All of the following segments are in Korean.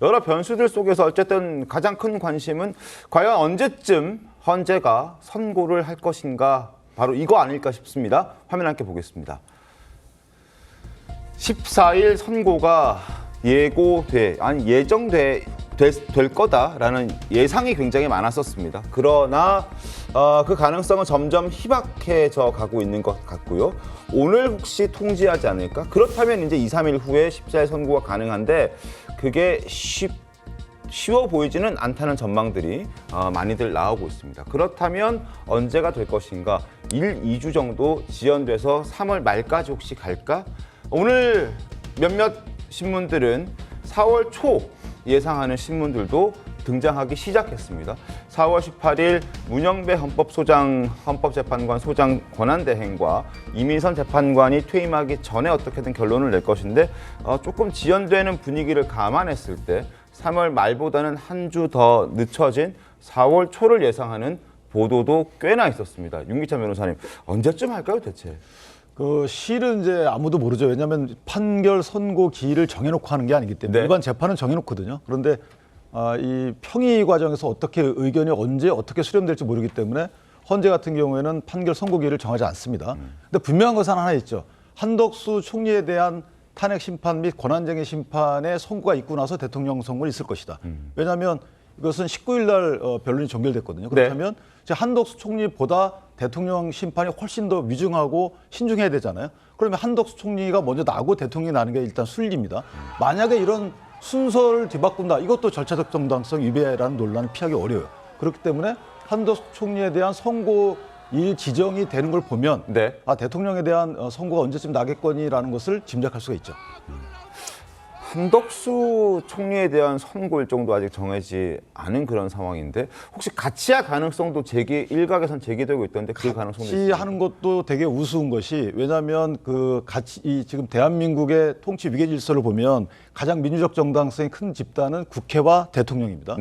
여러 변수들 속에서 어쨌든 가장 큰 관심은 과연 언제쯤 헌재가 선고를 할 것인가, 바로 이거 아닐까 싶습니다. 화면 함께 보겠습니다. 14일 선고가 예정될 거다라는 예상이 굉장히 많았었습니다. 그러나 그 가능성은 점점 희박해져 가고 있는 것 같고요. 오늘 혹시 통지하지 않을까? 그렇다면 이제 2, 3일 후에 14일 선고가 가능한데 그게 쉬워 보이지는 않다는 전망들이 많이들 나오고 있습니다. 그렇다면 언제가 될 것인가? 1, 2주 정도 지연돼서 3월 말까지 혹시 갈까? 오늘 몇몇 신문들은 4월 초 예상하는 신문들도 등장하기 시작했습니다. 4월 18일 문영배 헌법재판관 소장 권한대행과 이민선 재판관이 퇴임하기 전에 어떻게든 결론을 낼 것인데 조금 지연되는 분위기를 감안했을 때 3월 말보다는 한 주 더 늦춰진 4월 초를 예상하는 보도도 꽤나 있었습니다. 윤기찬 변호사님, 언제쯤 할까요, 대체? 실은 이제 아무도 모르죠. 왜냐하면 판결 선고 기일을 정해놓고 하는 게 아니기 때문에. 네. 일반 재판은 정해놓거든요. 그런데 이 평의 과정에서 어떻게 의견이 언제 어떻게 수렴될지 모르기 때문에 헌재 같은 경우에는 판결 선고 기일을 정하지 않습니다. 근데 분명한 것은 하나 있죠. 한덕수 총리에 대한 탄핵 심판 및 권한쟁의 심판의 선고가 있고 나서 대통령 선고는 있을 것이다. 왜냐하면 이것은 19일 날 변론이 종결됐거든요. 그렇다면 이제 한덕수 총리보다 대통령 심판이 훨씬 더 위중하고 신중해야 되잖아요. 그러면 한덕수 총리가 먼저 나고 대통령이 나는 게 일단 순리입니다. 만약에 이런 순서를 뒤바꾼다, 이것도 절차적 정당성 위배라는 논란을 피하기 어려워요. 그렇기 때문에 한덕수 총리에 대한 선고일 지정이 되는 걸 보면 대통령에 대한 선고가 언제쯤 나겠거니라는 것을 짐작할 수가 있죠. 한덕수 총리에 대한 선고 일정도 아직 정해지지 않은 그런 상황인데 혹시 같이 할 가능성도 일각에선 제기되고 있던데 그 가능성도 같이 하는 것도 되게 우스운 것이, 왜냐하면 지금 대한민국의 통치 위계 질서를 보면 가장 민주적 정당성이 큰 집단은 국회와 대통령입니다.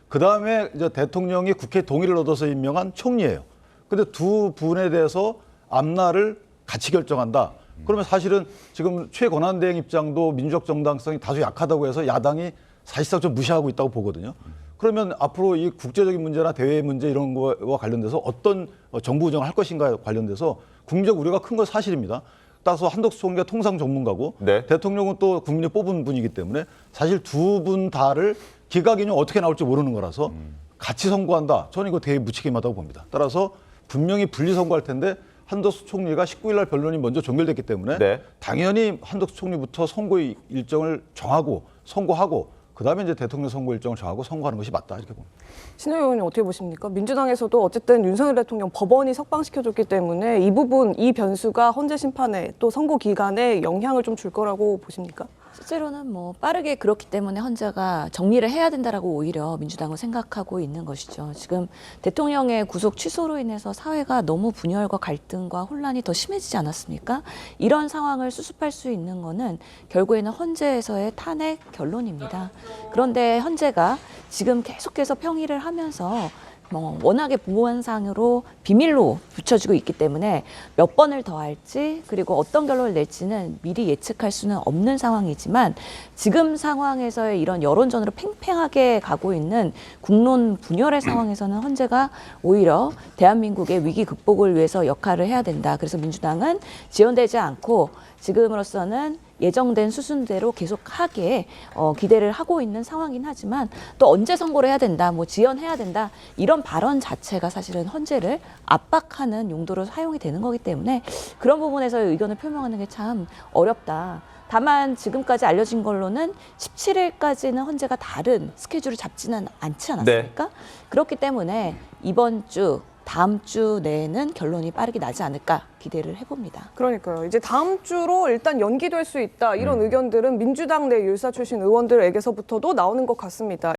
그 다음에 이제 대통령이 국회 동의를 얻어서 임명한 총리예요. 근데 두 분에 대해서 앞날을 같이 결정한다. 그러면 사실은 지금 최권한대행 입장도 민주적 정당성이 다소 약하다고 해서 야당이 사실상 좀 무시하고 있다고 보거든요. 그러면 앞으로 이 국제적인 문제나 대외 문제 이런 거와 관련돼서 어떤 정부 운영을 할 것인가에 관련돼서 국민적 우려가 큰 건 사실입니다. 따라서 한덕수 총리가 통상 전문가고 대통령은 또 국민이 뽑은 분이기 때문에 사실 두 분 다를 기각 인용 어떻게 나올지 모르는 거라서 같이 선고한다. 저는 이거 되게 무책임하다고 봅니다. 따라서 분명히 분리 선고할 텐데 한덕수 총리가 19일 날 변론이 먼저 종결됐기 때문에 당연히 한덕수 총리부터 선고 일정을 정하고 선고하고 그다음에 이제 대통령 선고 일정을 정하고 선고하는 것이 맞다, 이렇게 봅니다. 신호영 의원님 어떻게 보십니까? 민주당에서도 어쨌든 윤석열 대통령 법원이 석방시켜줬기 때문에 이 부분, 이 변수가 헌재 심판에 또 선고 기간에 영향을 좀 줄 거라고 보십니까? 실제로는 빠르게 그렇기 때문에 헌재가 정리를 해야 된다라고 오히려 민주당은 생각하고 있는 것이죠. 지금 대통령의 구속 취소로 인해서 사회가 너무 분열과 갈등과 혼란이 더 심해지지 않았습니까? 이런 상황을 수습할 수 있는 거는 결국에는 헌재에서의 탄핵 결론입니다. 그런데 헌재가 지금 계속해서 평의를 하면서 워낙에 보안상으로 비밀로 붙여지고 있기 때문에 몇 번을 더 할지 그리고 어떤 결론을 낼지는 미리 예측할 수는 없는 상황이지만 지금 상황에서의 이런 여론전으로 팽팽하게 가고 있는 국론 분열의 상황에서는 헌재가 오히려 대한민국의 위기 극복을 위해서 역할을 해야 된다. 그래서 민주당은 지연되지 않고 지금으로서는 예정된 수순대로 계속 하게 기대를 하고 있는 상황이긴 하지만 또 언제 선고를 해야 된다, 지연해야 된다 이런 발언 자체가 사실은 헌재를 압박하는 용도로 사용이 되는 거기 때문에 그런 부분에서의 의견을 표명하는 게 참 어렵다. 다만 지금까지 알려진 걸로는 17일까지는 헌재가 다른 스케줄을 잡지는 않지 않았습니까? 그렇기 때문에 이번 주 다음 주 내에는 결론이 빠르게 나지 않을까 기대를 해봅니다. 그러니까요. 이제 다음 주로 일단 연기될 수 있다. 이런 의견들은 민주당 내 율사 출신 의원들에게서부터도 나오는 것 같습니다.